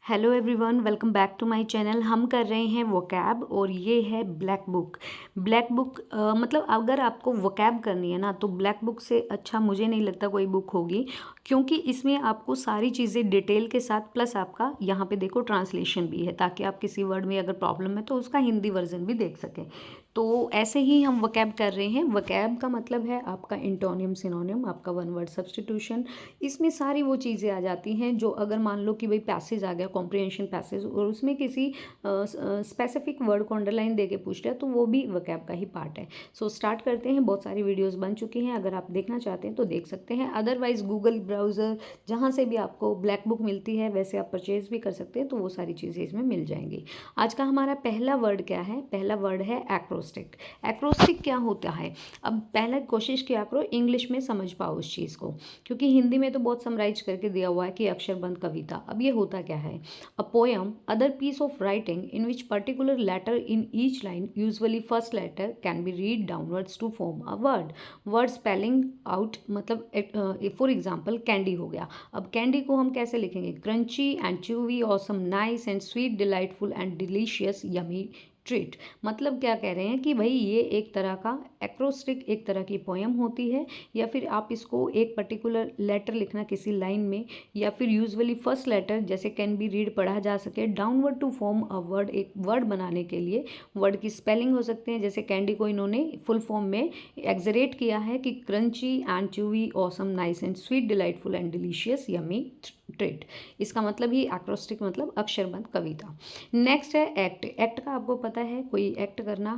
Hello everyone, welcome back to my channel. हम कर रहे हैं वोकैब और ये है ब्लैक बुक। ब्लैक बुक मतलब अगर आपको वोकैब करनी है ना तो ब्लैक बुक से अच्छा मुझे नहीं लगता कोई बुक होगी, क्योंकि इसमें आपको सारी चीज़ें डिटेल के साथ प्लस आपका यहाँ पे देखो ट्रांसलेशन भी है, ताकि आप किसी वर्ड में अगर प्रॉब्लम है तो उसका हिंदी वर्जन भी देख सकें। तो ऐसे ही हम वोकैब कर रहे हैं। वोकैब का मतलब है आपका इंटोनियम, सिनोनियम, आपका वन वर्ड सब्स्टिट्यूशन। इसमें सारी वो चीज़ें आ जाती हैं जो अगर मान लो कि भाई पैसेज आ गया, कॉम्प्रिहेंशन पैसेज, और उसमें किसी स्पेसिफिक वर्ड को अंडरलाइन दे के पूछ रहा है तो वो भी वोकैब का ही पार्ट है। सो स्टार्ट करते हैं। बहुत सारी वीडियोस बन चुकी हैं, अगर आप देखना चाहते हैं तो देख सकते हैं। अदरवाइज गूगल ब्राउज़र जहाँ से भी आपको ब्लैक बुक मिलती है वैसे आप परचेज भी कर सकते हैं, तो वो सारी चीज़ें इसमें मिल जाएंगी। आज का हमारा पहला वर्ड क्या है? पहला वर्ड है एक्रोस्टिक। एक्रोस्टिक क्या होता है? अब पहले कोशिश किया करो इंग्लिश में समझ पाओ उस चीज़ को, क्योंकि हिंदी में तो बहुत समराइज करके दिया हुआ है कि अक्षरबंद कविता। अब ये होता क्या है? A poem other piece of writing in which particular letter in each line, usually first letter, can be read downwards to form a word. Word spelling out, मतलब फॉर एग्जाम्पल कैंडी हो गया। अब कैंडी को हम कैसे लिखेंगे? Crunchy and chewy, awesome, nice and sweet, delightful and delicious, yummy treat. मतलब क्या कह रहे हैं कि भाई ये एक तरह का एक्रोस्टिक, एक तरह की पोयम होती है, या फिर आप इसको एक पर्टिकुलर लेटर लिखना किसी लाइन में, या फिर यूजुअली फर्स्ट लेटर जैसे कैन बी रीड पढ़ा जा सके, downward to form a word, एक वर्ड बनाने के लिए वर्ड की स्पेलिंग हो सकते हैं। जैसे कैंडी को इन्होंने फुल फॉर्म में एग्जरेट किया है कि crunchy and chewy, awesome, nice and sweet, delightful and delicious, yummy treat. इसका मतलब ही एक्रोस्टिक मतलब अक्षरबंद कविता। नेक्स्ट है एक्ट। एक्ट का आपको पता है, कोई एक्ट करना,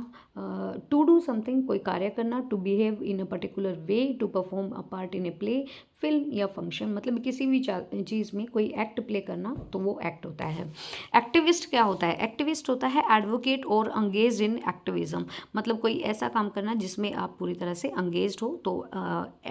टू डू समथिंग, कोई कार्य करना, to behave in a particular way, to perform a part in a play, film या फंक्शन, मतलब किसी भी चीज़ में कोई एक्ट प्ले करना तो वो एक्ट होता है। एक्टिविस्ट क्या होता है? एक्टिविस्ट होता है एडवोकेट और अंगेज इन एक्टिविज्म, मतलब कोई ऐसा काम करना जिसमें आप पूरी तरह से अंगेज हो। तो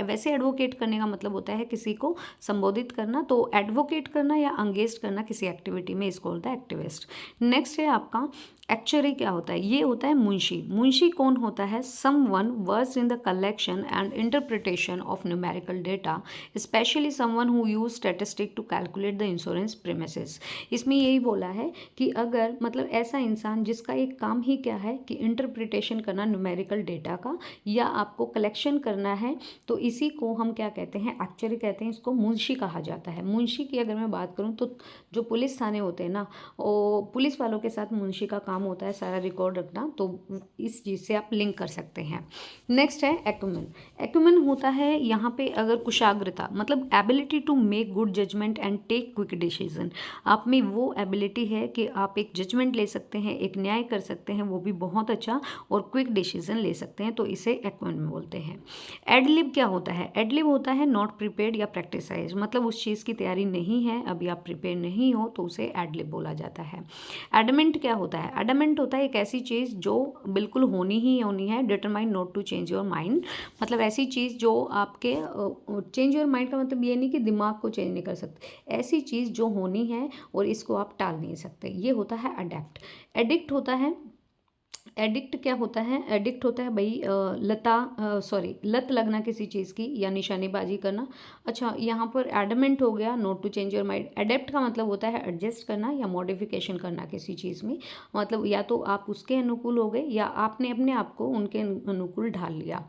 वैसे एडवोकेट करने का मतलब होता है किसी को संबोधित करना, तो एडवोकेट करना या अंगेज करना किसी एक्टिविटी में, इसको बोलता है एक्टिविस्ट। नेक्स्ट है आपका एक्चुअरी। क्या होता है? ये होता है मुंशी। मुंशी कौन होता है? Someone versed in the collection and interpretation of numerical data, specially someone who use statistic to calculate the insurance premises. इसमें यही बोला है कि अगर मतलब ऐसा इंसान जिसका एक काम ही क्या है कि इंटरप्रिटेशन करना न्यूमेरिकल डेटा का, या आपको कलेक्शन करना है, तो इसी को हम क्या कहते हैं? एक्चुअरी कहते हैं। इसको मुंशी कहा जाता है। मुंशी की अगर मैं बात करूँ तो जो पुलिस थाने होते हैं ना, वो पुलिस वालों के साथ मुंशी का काम होता है सारा रिकॉर्ड रखना, तो इस चीज़ से आप लिंक कर सकते हैं। नेक्स्ट है एक्यूमेन। एक्यूमेन होता है यहाँ पे अगर कुशाग्रता, मतलब ability to make good judgement and take quick decision. आप में वो एबिलिटी है कि आप एक जजमेंट ले सकते हैं, एक न्याय कर सकते हैं, वो भी बहुत अच्छा, और क्विक डिसीजन ले सकते हैं, तो इसे एक्यूमेन बोलते हैं। एडलिब क्या होता है? एडलिब होता है नॉट प्रिपेयर्ड या प्रैक्टिसाइज, मतलब उस चीज़ की तैयारी नहीं है, अभी आप प्रिपेयर नहीं हो, तो उसे एडलिब बोला जाता है। एडमेंट क्या होता है? एडमेंट होता है एक ऐसी चीज़ जो बिल्कुल होनी ही होनी है। Determine not to change your mind, मतलब ऐसी चीज़ जो आपके चेंज योर माइंड का मतलब ये नहीं कि दिमाग को चेंज नहीं कर सकते, ऐसी चीज़ जो होनी है और इसको आप टाल नहीं सकते, ये होता है अडेप्ट। एडिक्ट होता है, एडिक्ट क्या होता है? एडिक्ट होता है भाई लत लगना किसी चीज़ की, या निशानेबाजी करना। अच्छा, यहाँ पर एडमेंट हो गया not to change your mind. Adept का मतलब होता है एडजस्ट करना या मॉडिफिकेशन करना किसी चीज़ में, मतलब या तो आप उसके अनुकूल हो गए या आपने अपने आप को उनके अनुकूल ढाल लिया।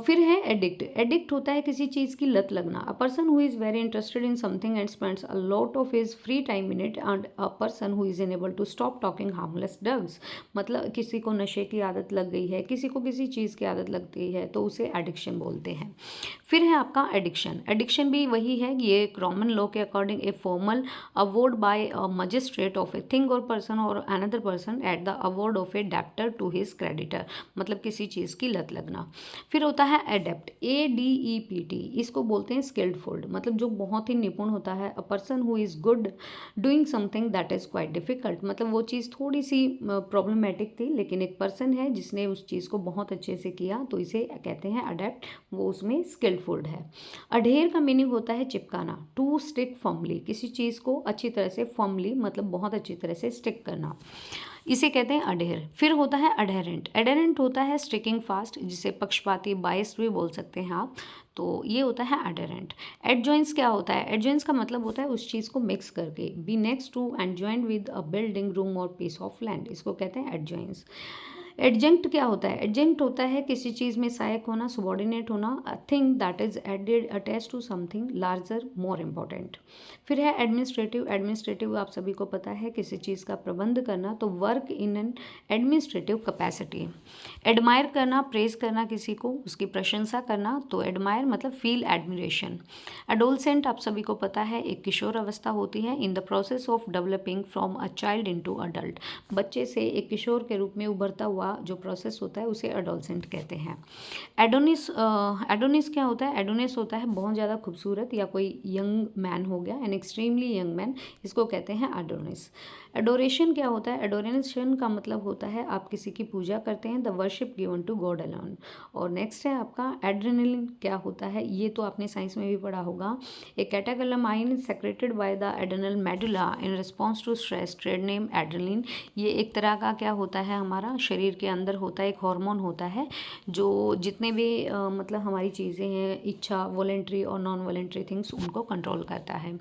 फिर है एडिक्ट। एडिक्ट होता है किसी चीज़ की लत लगना। A person who is very interested in something and spends a lot of his free time in it, and a person who is unable to stop talking harmless drugs, मतलब किसी को नशे की आदत लग गई है, किसी को किसी चीज़ की आदत लग गई है, तो उसे एडिक्शन बोलते हैं। फिर है आपका एडिक्शन। एडिक्शन भी वही है, ये एक रोमन लॉ के according a formal award by a magistrate of a thing or person or another person at the award of a debtor to his creditor, मतलब किसी चीज़ की लत लगना। फिर होता है एडेप्ट, ADEPT, इसको बोलते हैं स्किल्डफुल, मतलब जो बहुत ही निपुण होता है। अ person who is good doing something that is quite difficult, मतलब वो चीज़ थोड़ी सी प्रॉब्लमेटिक थी, लेकिन एक पर्सन है जिसने उस चीज़ को बहुत अच्छे से किया, तो इसे कहते हैं अडेप्ट, वो उसमें स्किल्डफुल है। अढेर का मीनिंग होता है चिपकाना, टू स्टिक फर्मली, किसी चीज़ को अच्छी तरह से फर्मली मतलब बहुत अच्छी तरह से स्टिक करना, इसे कहते हैं अडेर। फिर होता है अडेरेंट। अडेरेंट होता है स्टिकिंग फास्ट, जिसे पक्षपाती बायस भी बोल सकते हैं आप, तो ये होता है एडहेरेंट। एडजॉइंट्स क्या होता है? एडजॉइंट्स का मतलब होता है उस चीज़ को मिक्स करके, be next to and joint with a building, room or piece of land, इसको कहते हैं एडजॉइंट्स। एडजंक्ट क्या होता है? एडजंक्ट होता है किसी चीज़ में सहायक होना, subordinate होना, a thing that is added attached to something larger, more important। फिर है एडमिनिस्ट्रेटिव। एडमिनिस्ट्रेटिव आप सभी को पता है किसी चीज़ का प्रबंध करना, तो work in an administrative capacity. Admire करना, प्रेज करना किसी को, उसकी प्रशंसा करना, तो एडमायर मतलब फील एडमिरेशन। एडोलसेंट आप सभी को पता है एक किशोर अवस्था होती है, in the process of developing from a child into adult, बच्चे से एक किशोर के रूप में उभरता हुआ जो प्रोसेस होता है उसे एडोलसेंट कहते हैं। एडोनिस, एडोनिस क्या होता है? एडोनिस होता है बहुत ज़्यादा खूबसूरत या कोई यंग मैन हो गया, एन एक्सट्रीमली यंग मैन, इसको कहते हैं एडोनिस। एडोरेशन क्या होता है? एडोरेशन का मतलब होता है आप किसी की पूजा करते हैं, the worship given to god alone. और नेक्स्ट है आपका एड्रेनलिन। क्या होता है? ये तो आपने साइंस में भी पढ़ा होगा। A catecholamine secreted by the adrenal medulla in response to stress, trade name adrenaline. ये एक तरह का क्या होता है, हमारा शरीर के अंदर होता है, एक हार्मोन होता है जो जितने भी मतलब हमारी चीज़ें हैं, इच्छा, वॉलेंट्री और नॉन वॉलेंट्री थिंग्स, उनको कंट्रोल करता है।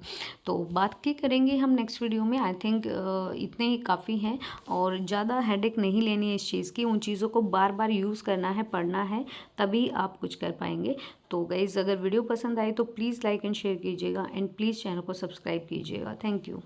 तो बात की करेंगे हम नेक्स्ट वीडियो में। आई थिंक इतने ही काफ़ी हैं और ज़्यादा हेडेक नहीं लेनी है इस चीज़ की। उन चीज़ों को बार बार यूज़ करना है, पढ़ना है, तभी आप कुछ कर पाएंगे। तो गाइज़ अगर वीडियो पसंद आए तो प्लीज़ लाइक एंड शेयर कीजिएगा एंड प्लीज़ चैनल को सब्सक्राइब कीजिएगा। Thank you.